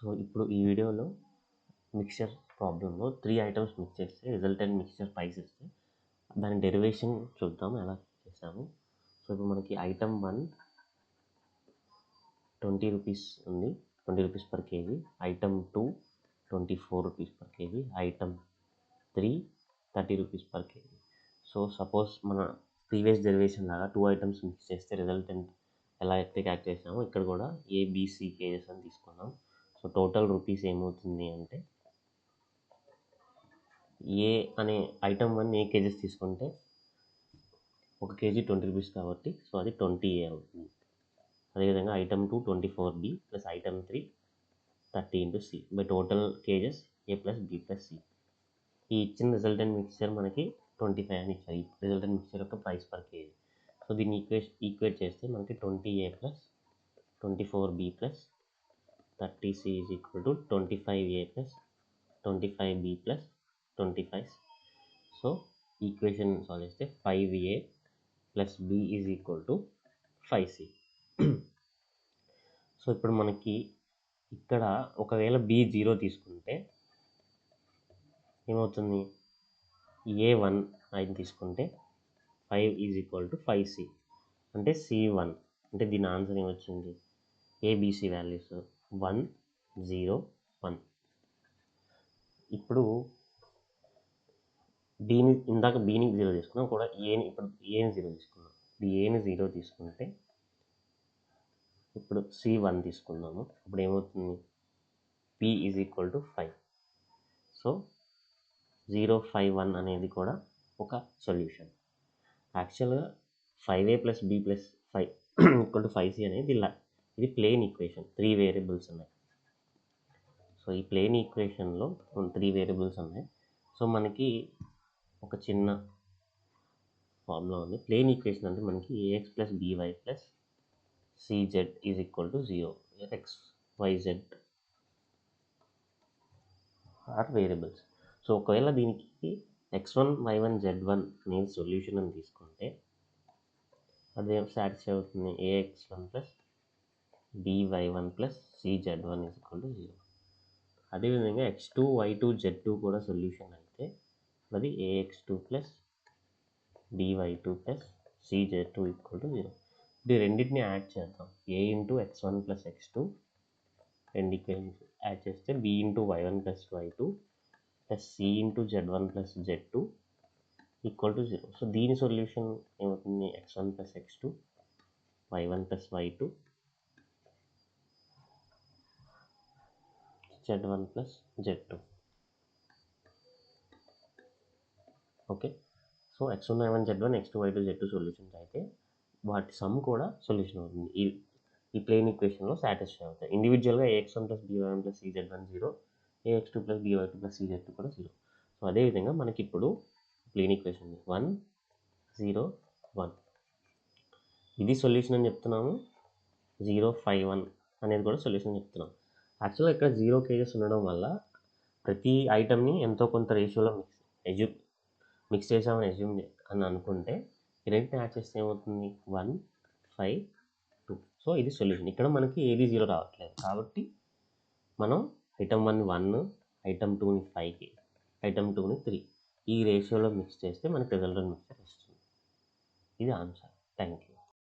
So ఇప్పుడు ఈ వీడియోలో మిక్చర్ ప్రాబ్లంలో 3 ఐటమ్స్ మిక్స్ చేస్తే రిజల్టెంట్ మిక్చర్ ప్రైస్ ఇస్తే దాని డెరివేషన్ చూద్దాం ఎలా చేసాము. సో ఇప్పుడు మనకి ఐటమ్ 1 20 రూపీస్ ఉంది, 20 rupees per KG. Item 2 24 rupees per KG. Item 3 30 rupees per KG. So suppose మన ప్రీవియస్ డెరివేషన్ లాగా 2 ఐటమ్స్ మిక్స్ చేస్తే రిజల్టెంట్ ఎలా అయితే క్యాల్కులేట్ చేసామో ఇక్కడ కూడా ఏబిసి కేజెస్ అని తీసుకున్నాం. సో టోటల్ రూపీస్ ఏమవుతుంది అంటే ఏ అనే ఐటమ్ 1 ఏ కేజెస్ తీసుకుంటే 1 కేజీ 20 రూపీస్ కాబట్టి సో అది 20A అవుతుంది. అదేవిధంగా item 2 24B plus item 3 30 into C by total kgs A plus B plus C. ఈ ఇచ్చిన రిజల్టెంట్ మిక్చర్ మనకి 25 అని ఇచ్చారు. ఈ రిజల్టెంట్ మిక్చర్ యొక్క ప్రైస్ పర్ కేజీ. సో దీన్ని ఈక్వేట్ చేస్తే మనకి 20A plus 24B plus 30C is equal to 25A plus 25B plus 25C. So equation solve చేస్తే 5A plus B is equal to 5C. So ఇప్పుడు మనకి ఇక్కడ ఒకవేళ B 0 తీసుకుంటే ఏమవుతుంది, A1 9 తీసుకుంటే 5 ఈజ్ ఈక్వల్ టు 5C అంటే C1 అంటే దీని ఆన్సర్ ఏమొచ్చింది, ఏబిసి వాల్యూస్ 1 0 1. ఇప్పుడు బీని ఇందాక బీని 0 తీసుకున్నాం, కూడా ఏని ఇప్పుడు ఏని 0 తీసుకున్నాం. ఇప్పుడు ఏని 0 తీసుకుంటే ఇప్పుడు C1 తీసుకున్నాము. ఇప్పుడు ఏమవుతుంది, P is equal to 5. So 0 5 1 అనేది కూడా ఒక సొల్యూషన్. యాక్చువల్గా 5A plus B plus 5 equal to 5C అనేది ఇది ప్లేన్ ఈక్వేషన్, 3 వేరియబుల్స్ ఉన్నాయి. సో ఈ ప్లేన్ ఈక్వేషన్లో 3 వేరియబుల్స్ ఉన్నాయి. సో మనకి ఒక చిన్న ఫార్ములా ఉంది. ప్లేన్ ఈక్వేషన్ అంటే మనకి AX plus BY plus CZ is equal to 0. XYZ are variables. So ఒకవేళ దీనికి X1 Y1 Z1 అనేది సొల్యూషన్ అని తీసుకుంటే అది సాటిస్ఫై అవుతుంది. AX1 plus BY1 plus CZ1 is equal to 0. అదేవిధంగా X2 Y2 Z2 కూడా సొల్యూషన్ అయితే అది AX2 plus BY2 plus CZ2 equal to 0. ఇది రెండింటిని యాడ్ చేద్దాం. A into X1 plus X2 రెండు ఈక్వేషన్స్ యాడ్ చేస్తే B into Y1 plus Y2 plus C into Z1 plus Z2 equal to 0. So దీని solution ఏమవుతుంది, X1 plus X2 Y1 plus Y2 Z1 plus Z2. Okay. So X1 Y1 Z1 X2 Y2 Z2 solutions అయితే వాటి some కూడా solution అవుతుంది. ఈ plane ఈక్వేషన్లో satisfy అవుతాయి. ఇండివిజువల్గా AX1 plus BY1 plus CZ1 0, AX2 plus BY2 plus CZ2 కూడా 0. So అదేవిధంగా మనకి ఇప్పుడు ప్లేన్ ఈక్వేషన్ 1 0 1 ఇది సొల్యూషన్ అని చెప్తున్నాము. 0 5 1 అనేది కూడా సొల్యూషన్ చెప్తున్నాం. యాక్చువల్గా ఇక్కడ 0 కేజెస్ ఉండడం వల్ల ప్రతి ఐటమ్ని ఎంతో కొంత రేషియోలో మిక్స్ చేసామని అజ్యూమ్ అని అనుకుంటే ఈ రెండింటిని యాడ్ చేస్తే ఏమవుతుంది, 1 5 2. సో ఇది సొల్యూషన్. ఇక్కడ మనకి ఏది 0 రావట్లేదు కాబట్టి మనం ఐటమ్ 1 1, ఐటమ్ 2ని 5కి, ఐటమ్ 2ని 3 ఈ రేషియోలో మిక్స్ చేస్తే మనకి రిజల్టెంట్ మిక్చర్ వస్తుంది. ఇది ఆన్సర్. Thank you.